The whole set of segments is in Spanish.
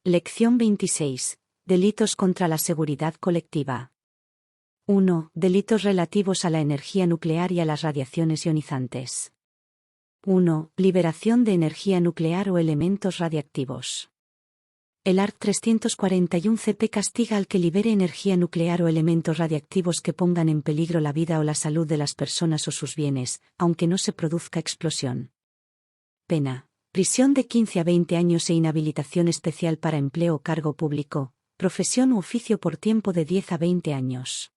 Lección 26. Delitos contra la seguridad colectiva. 1. Delitos relativos a la energía nuclear y a las radiaciones ionizantes. 1. Liberación de energía nuclear o elementos radiactivos. El Art. 341 CP castiga al que libere energía nuclear o elementos radiactivos que pongan en peligro la vida o la salud de las personas o sus bienes, aunque no se produzca explosión. Pena: prisión de 15 a 20 años e inhabilitación especial para empleo o cargo público, profesión u oficio por tiempo de 10 a 20 años.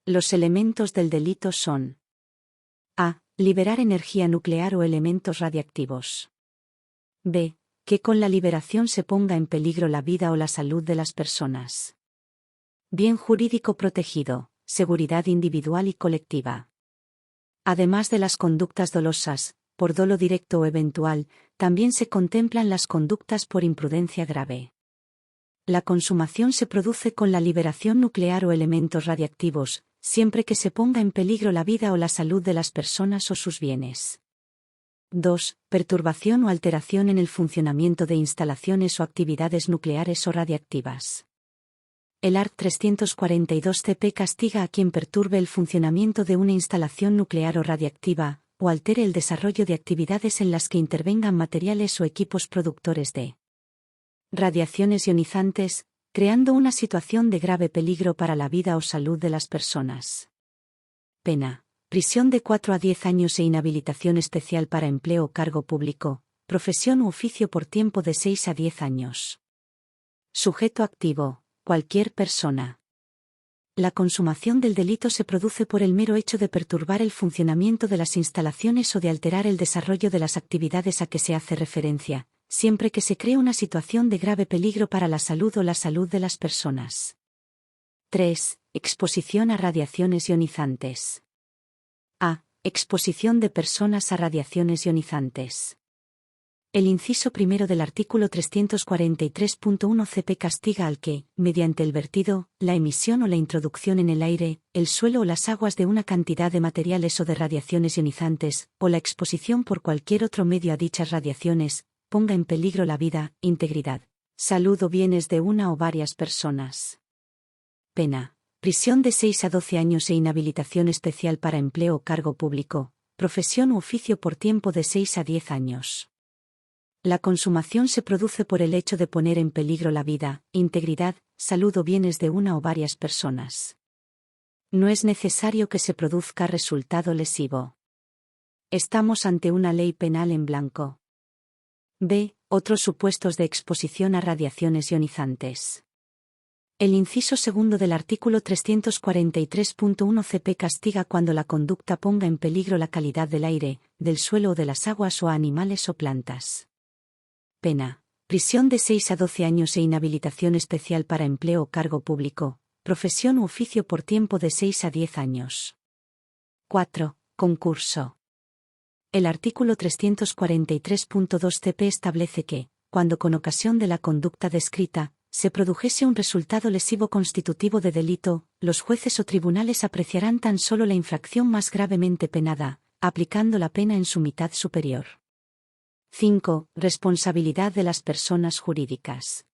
Los elementos del delito son: a. Liberar energía nuclear o elementos radiactivos. b. Que con la liberación se ponga en peligro la vida o la salud de las personas. Bien jurídico protegido, seguridad individual y colectiva. Además de las conductas dolosas, por dolo directo o eventual, también se contemplan las conductas por imprudencia grave. La consumación se produce con la liberación nuclear o elementos radiactivos, siempre que se ponga en peligro la vida o la salud de las personas o sus bienes. 2. Perturbación o alteración en el funcionamiento de instalaciones o actividades nucleares o radiactivas. El Art. 342 CP castiga a quien perturbe el funcionamiento de una instalación nuclear o radiactiva, o altere el desarrollo de actividades en las que intervengan materiales o equipos productores de radiaciones ionizantes, creando una situación de grave peligro para la vida o salud de las personas. Pena: prisión de 4 a 10 años e inhabilitación especial para empleo o cargo público, profesión u oficio por tiempo de 6 a 10 años. Sujeto activo: cualquier persona. La consumación del delito se produce por el mero hecho de perturbar el funcionamiento de las instalaciones o de alterar el desarrollo de las actividades a que se hace referencia, siempre que se cree una situación de grave peligro para la salud o la salud de las personas. 3. Exposición a radiaciones ionizantes. A. Exposición de personas a radiaciones ionizantes. El inciso primero del artículo 343.1 CP castiga al que, mediante el vertido, la emisión o la introducción en el aire, el suelo o las aguas de una cantidad de materiales o de radiaciones ionizantes, o la exposición por cualquier otro medio a dichas radiaciones, ponga en peligro la vida, integridad, salud o bienes de una o varias personas. Pena: prisión de 6 a 12 años e inhabilitación especial para empleo o cargo público, profesión u oficio por tiempo de 6 a 10 años. La consumación se produce por el hecho de poner en peligro la vida, integridad, salud o bienes de una o varias personas. No es necesario que se produzca resultado lesivo. Estamos ante una ley penal en blanco. B. Otros supuestos de exposición a radiaciones ionizantes. El inciso segundo del artículo 343.1 CP castiga cuando la conducta ponga en peligro la calidad del aire, del suelo o de las aguas o a animales o plantas. Pena: prisión de 6 a 12 años e inhabilitación especial para empleo o cargo público, profesión u oficio por tiempo de 6 a 10 años. 4. Concurso. El artículo 343.2 CP establece que, cuando con ocasión de la conducta descrita, se produjese un resultado lesivo constitutivo de delito, los jueces o tribunales apreciarán tan solo la infracción más gravemente penada, aplicando la pena en su mitad superior. 5. Responsabilidad de las personas jurídicas.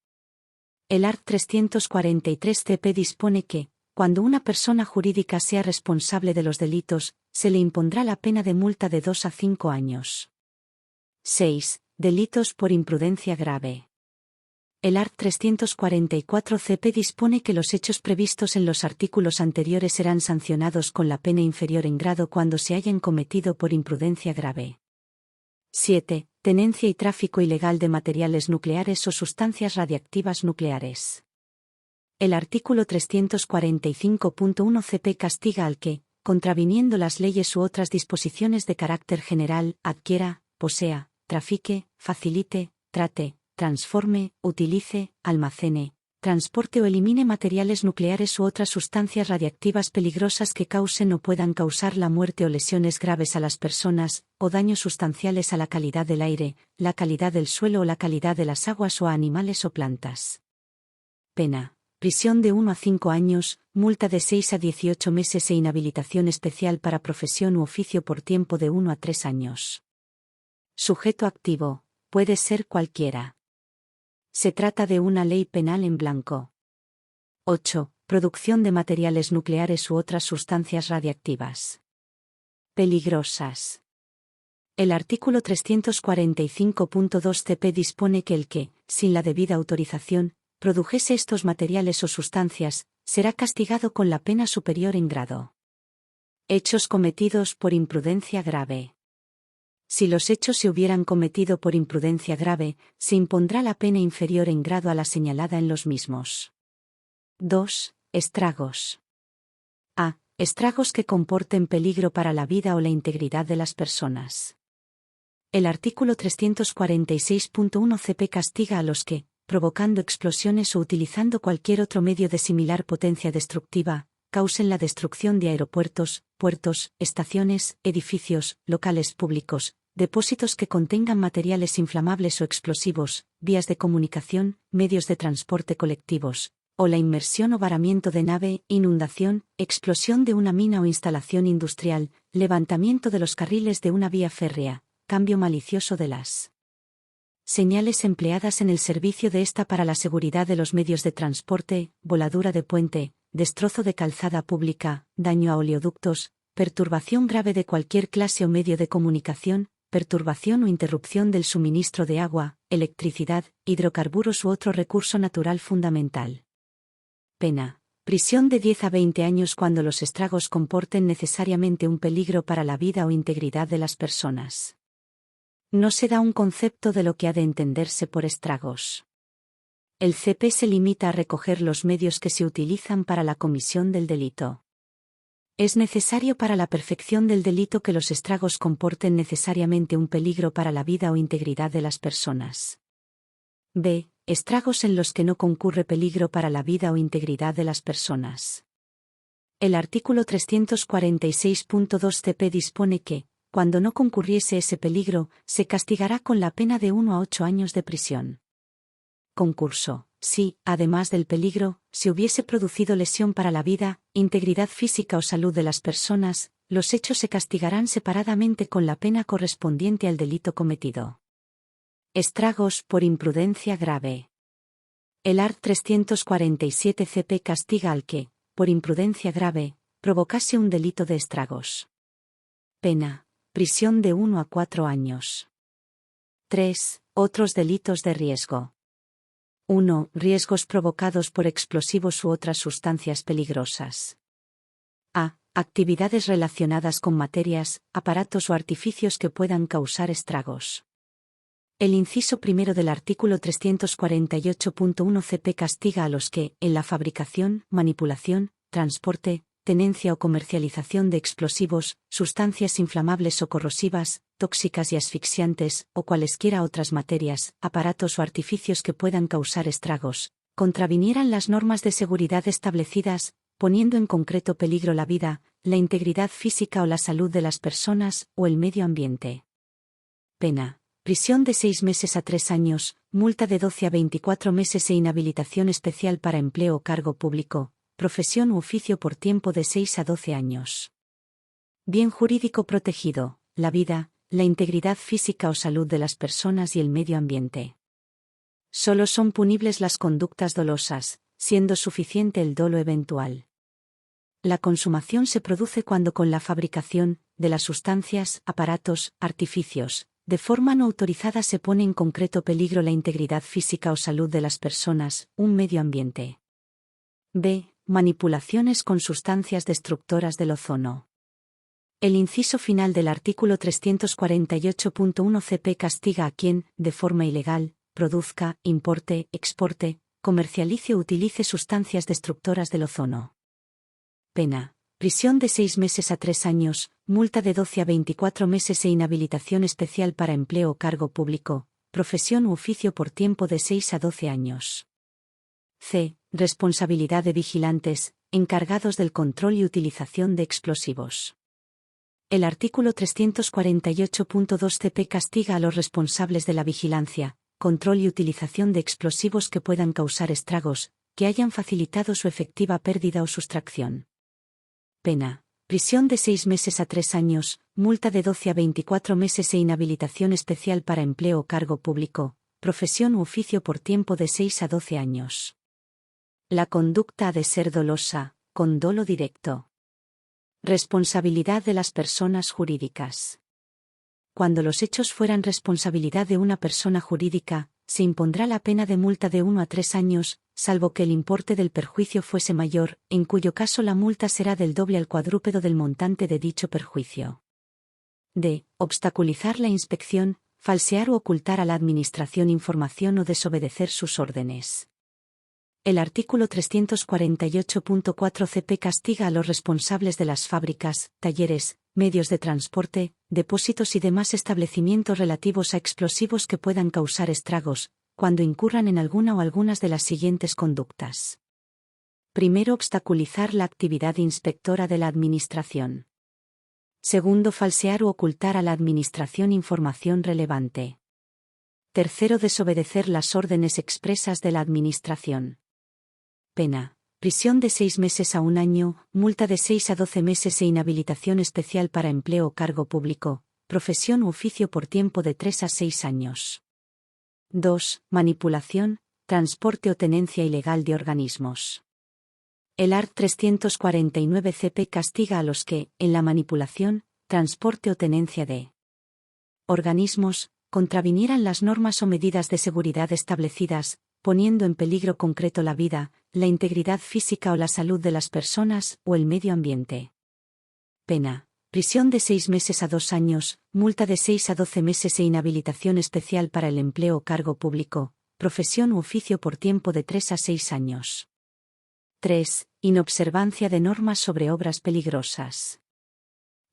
El Art. 343 CP dispone que, cuando una persona jurídica sea responsable de los delitos, se le impondrá la pena de multa de 2 a 5 años. 6. Delitos por imprudencia grave. El Art. 344 CP dispone que los hechos previstos en los artículos anteriores serán sancionados con la pena inferior en grado cuando se hayan cometido por imprudencia grave. 7. Tenencia y tráfico ilegal de materiales nucleares o sustancias radiactivas nucleares. El artículo 345.1 CP castiga al que, contraviniendo las leyes u otras disposiciones de carácter general, adquiera, posea, trafique, facilite, trate, transforme, utilice, almacene, transporte o elimine materiales nucleares u otras sustancias radiactivas peligrosas que causen o puedan causar la muerte o lesiones graves a las personas, o daños sustanciales a la calidad del aire, la calidad del suelo o la calidad de las aguas o a animales o plantas. Pena: prisión de 1 a 5 años, multa de 6 a 18 meses e inhabilitación especial para profesión u oficio por tiempo de 1 a 3 años. Sujeto activo: puede ser cualquiera. Se trata de una ley penal en blanco. 8. Producción de materiales nucleares u otras sustancias radiactivas peligrosas. El artículo 345.2 CP dispone que el que, sin la debida autorización, produjese estos materiales o sustancias, será castigado con la pena superior en grado. Hechos cometidos por imprudencia grave. Si los hechos se hubieran cometido por imprudencia grave, se impondrá la pena inferior en grado a la señalada en los mismos. 2. Estragos. A. Estragos que comporten peligro para la vida o la integridad de las personas. El artículo 346.1 CP castiga a los que, provocando explosiones o utilizando cualquier otro medio de similar potencia destructiva, causen la destrucción de aeropuertos, puertos, estaciones, edificios, locales públicos, depósitos que contengan materiales inflamables o explosivos, vías de comunicación, medios de transporte colectivos, o la inmersión o varamiento de nave, inundación, explosión de una mina o instalación industrial, levantamiento de los carriles de una vía férrea, cambio malicioso de las señales empleadas en el servicio de esta para la seguridad de los medios de transporte, voladura de puente, destrozo de calzada pública, daño a oleoductos, perturbación grave de cualquier clase o medio de comunicación, perturbación o interrupción del suministro de agua, electricidad, hidrocarburos u otro recurso natural fundamental. Pena: prisión de 10 a 20 años cuando los estragos comporten necesariamente un peligro para la vida o integridad de las personas. No se da un concepto de lo que ha de entenderse por estragos. El CP se limita a recoger los medios que se utilizan para la comisión del delito. Es necesario para la perfección del delito que los estragos comporten necesariamente un peligro para la vida o integridad de las personas. B. Estragos en los que no concurre peligro para la vida o integridad de las personas. El artículo 346.2 CP dispone que, cuando no concurriese ese peligro, se castigará con la pena de 1 a 8 años de prisión. Concurso: si, además del peligro, se hubiese producido lesión para la vida, integridad física o salud de las personas, los hechos se castigarán separadamente con la pena correspondiente al delito cometido. Estragos por imprudencia grave. El art. 347 CP castiga al que, por imprudencia grave, provocase un delito de estragos. Pena: prisión de 1 a 4 años. 3. Otros delitos de riesgo. 1. Riesgos provocados por explosivos u otras sustancias peligrosas. A. Actividades relacionadas con materias, aparatos o artificios que puedan causar estragos. El inciso primero del artículo 348.1 CP castiga a los que, en la fabricación, manipulación, transporte, tenencia o comercialización de explosivos, sustancias inflamables o corrosivas, tóxicas y asfixiantes, o cualesquiera otras materias, aparatos o artificios que puedan causar estragos, contravinieran las normas de seguridad establecidas, poniendo en concreto peligro la vida, la integridad física o la salud de las personas, o el medio ambiente. Pena: prisión de 6 meses a 3 años, multa de 12 a 24 meses e inhabilitación especial para empleo o cargo público, profesión u oficio por tiempo de 6 a 12 años. Bien jurídico protegido: la vida, la integridad física o salud de las personas y el medio ambiente. Solo son punibles las conductas dolosas, siendo suficiente el dolo eventual. La consumación se produce cuando con la fabricación, de las sustancias, aparatos, artificios, de forma no autorizada se pone en concreto peligro la integridad física o salud de las personas, un medio ambiente. B. Manipulaciones con sustancias destructoras del ozono. El inciso final del artículo 348.1 CP castiga a quien, de forma ilegal, produzca, importe, exporte, comercialice o utilice sustancias destructoras del ozono. Pena: prisión de 6 meses a 3 años, multa de 12 a 24 meses e inhabilitación especial para empleo o cargo público, profesión u oficio por tiempo de 6 a 12 años. C. Responsabilidad de vigilantes, encargados del control y utilización de explosivos. El artículo 348.2 CP castiga a los responsables de la vigilancia, control y utilización de explosivos que puedan causar estragos, que hayan facilitado su efectiva pérdida o sustracción. Pena: prisión de 6 meses a 3 años, multa de 12 a 24 meses e inhabilitación especial para empleo o cargo público, profesión u oficio por tiempo de 6 a 12 años. La conducta ha de ser dolosa, con dolo directo. Responsabilidad de las personas jurídicas. Cuando los hechos fueran responsabilidad de una persona jurídica, se impondrá la pena de multa de 1 a 3 años, salvo que el importe del perjuicio fuese mayor, en cuyo caso la multa será del doble al cuadrúpedo del montante de dicho perjuicio. D. Obstaculizar la inspección, falsear o ocultar a la Administración información o desobedecer sus órdenes. El artículo 348.4 CP castiga a los responsables de las fábricas, talleres, medios de transporte, depósitos y demás establecimientos relativos a explosivos que puedan causar estragos, cuando incurran en alguna o algunas de las siguientes conductas. Primero, obstaculizar la actividad inspectora de la Administración. Segundo, falsear o ocultar a la Administración información relevante. Tercero, desobedecer las órdenes expresas de la Administración. Pena: prisión de 6 meses a 1 año, multa de 6 a 12 meses e inhabilitación especial para empleo o cargo público, profesión u oficio por tiempo de 3 a 6 años. 2. Manipulación, transporte o tenencia ilegal de organismos. El art. 349 CP castiga a los que, en la manipulación, transporte o tenencia de organismos, contravinieran las normas o medidas de seguridad establecidas, poniendo en peligro concreto la vida, la integridad física o la salud de las personas o el medio ambiente. Pena: prisión de 6 meses a 2 años, multa de 6 a 12 meses e inhabilitación especial para el empleo o cargo público, profesión u oficio por tiempo de 3 a 6 años. 3. Inobservancia de normas sobre obras peligrosas.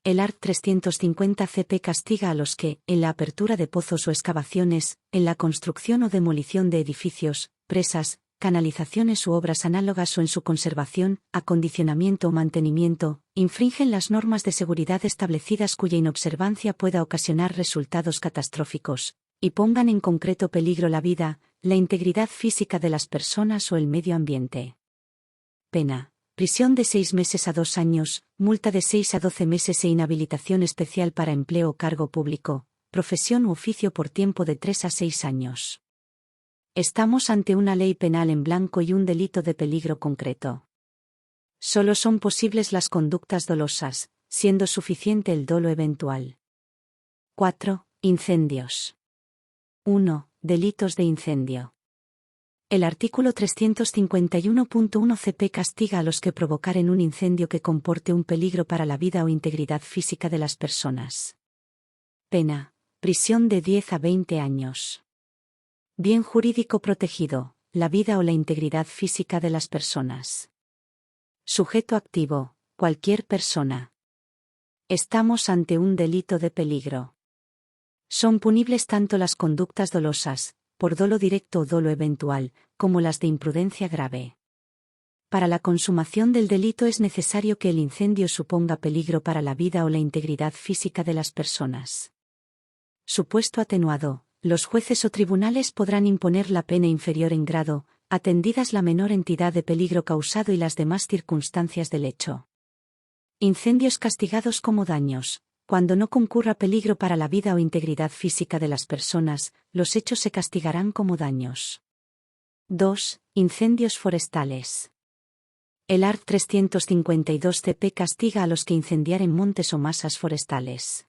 El art. 350 CP castiga a los que, en la apertura de pozos o excavaciones, en la construcción o demolición de edificios, presas, canalizaciones u obras análogas o en su conservación, acondicionamiento o mantenimiento, infringen las normas de seguridad establecidas cuya inobservancia pueda ocasionar resultados catastróficos, y pongan en concreto peligro la vida, la integridad física de las personas o el medio ambiente. Pena: prisión de 6 meses a 2 años, multa de 6 a 12 meses e inhabilitación especial para empleo o cargo público, profesión u oficio por tiempo de 3 a 6 años. Estamos ante una ley penal en blanco y un delito de peligro concreto. Solo son posibles las conductas dolosas, siendo suficiente el dolo eventual. 4. Incendios. 1. Delitos de incendio. El artículo 351.1 CP castiga a los que provocaren un incendio que comporte un peligro para la vida o integridad física de las personas. Pena: prisión de 10 a 20 años. Bien jurídico protegido: la vida o la integridad física de las personas. Sujeto activo: cualquier persona. Estamos ante un delito de peligro. Son punibles tanto las conductas dolosas, por dolo directo o dolo eventual, como las de imprudencia grave. Para la consumación del delito es necesario que el incendio suponga peligro para la vida o la integridad física de las personas. Supuesto atenuado: los jueces o tribunales podrán imponer la pena inferior en grado, atendidas la menor entidad de peligro causado y las demás circunstancias del hecho. Incendios castigados como daños: cuando no concurra peligro para la vida o integridad física de las personas, los hechos se castigarán como daños. 2. Incendios forestales. El art. 352 CP castiga a los que incendiaren montes o masas forestales.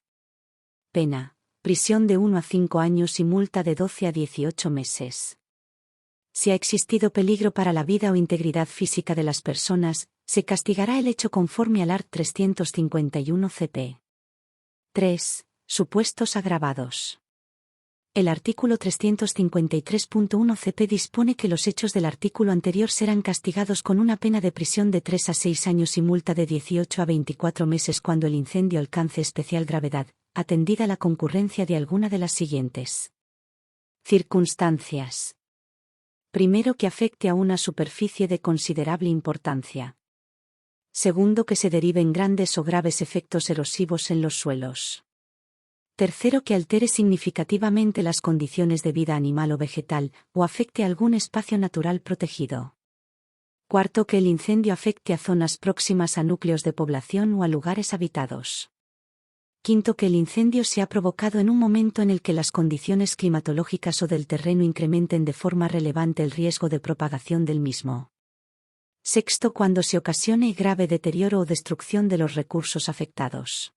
Pena: prisión de 1 a 5 años y multa de 12 a 18 meses. Si ha existido peligro para la vida o integridad física de las personas, se castigará el hecho conforme al art. 351 CP. 3. Supuestos agravados. El artículo 353.1 CP dispone que los hechos del artículo anterior serán castigados con una pena de prisión de 3 a 6 años y multa de 18 a 24 meses cuando el incendio alcance especial gravedad, atendida la concurrencia de alguna de las siguientes circunstancias. Primero, que afecte a una superficie de considerable importancia. Segundo, que se deriven grandes o graves efectos erosivos en los suelos. Tercero, que altere significativamente las condiciones de vida animal o vegetal, o afecte a algún espacio natural protegido. Cuarto, que el incendio afecte a zonas próximas a núcleos de población o a lugares habitados. Quinto, que el incendio se ha provocado en un momento en el que las condiciones climatológicas o del terreno incrementen de forma relevante el riesgo de propagación del mismo. Sexto, cuando se ocasione grave deterioro o destrucción de los recursos afectados.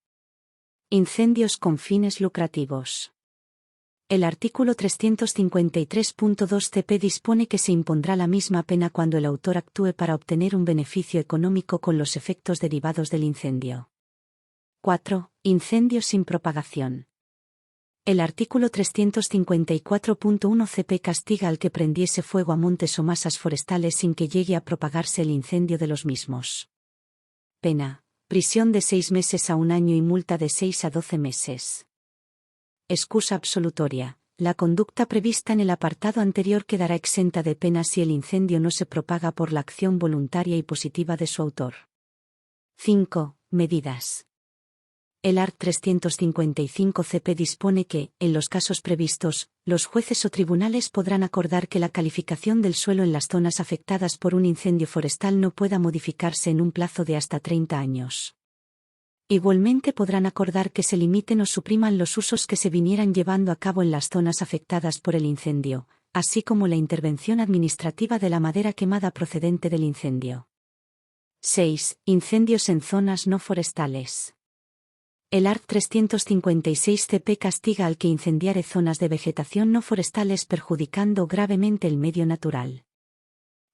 Incendios con fines lucrativos. El artículo 353.2 CP dispone que se impondrá la misma pena cuando el autor actúe para obtener un beneficio económico con los efectos derivados del incendio. 4. Incendios sin propagación. El artículo 354.1 CP castiga al que prendiese fuego a montes o masas forestales sin que llegue a propagarse el incendio de los mismos. Pena: prisión de 6 meses a 1 año y multa de 6 a 12 meses. Excusa absolutoria: la conducta prevista en el apartado anterior quedará exenta de pena si el incendio no se propaga por la acción voluntaria y positiva de su autor. 5. Medidas. El art. 355 CP dispone que, en los casos previstos, los jueces o tribunales podrán acordar que la calificación del suelo en las zonas afectadas por un incendio forestal no pueda modificarse en un plazo de hasta 30 años. Igualmente podrán acordar que se limiten o supriman los usos que se vinieran llevando a cabo en las zonas afectadas por el incendio, así como la intervención administrativa de la madera quemada procedente del incendio. 6. Incendios en zonas no forestales. El art. 356 CP castiga al que incendiare zonas de vegetación no forestales perjudicando gravemente el medio natural.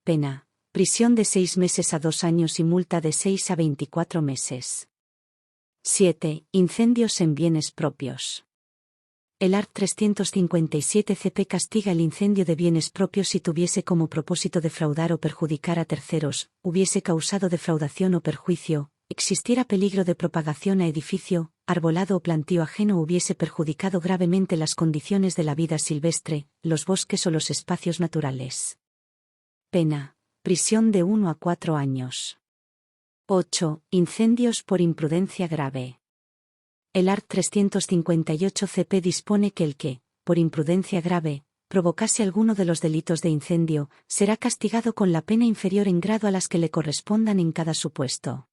Pena: prisión de 6 meses a 2 años y multa de 6 a 24 meses. 7. Incendios en bienes propios. El art. 357 CP castiga el incendio de bienes propios si tuviese como propósito defraudar o perjudicar a terceros, hubiese causado defraudación o perjuicio, existiera peligro de propagación a edificio, arbolado o plantío ajeno, hubiese perjudicado gravemente las condiciones de la vida silvestre, los bosques o los espacios naturales. Pena: prisión de 1 a 4 años. 8. Incendios por imprudencia grave. El art. 358 CP dispone que el que, por imprudencia grave, provocase alguno de los delitos de incendio, será castigado con la pena inferior en grado a las que le correspondan en cada supuesto.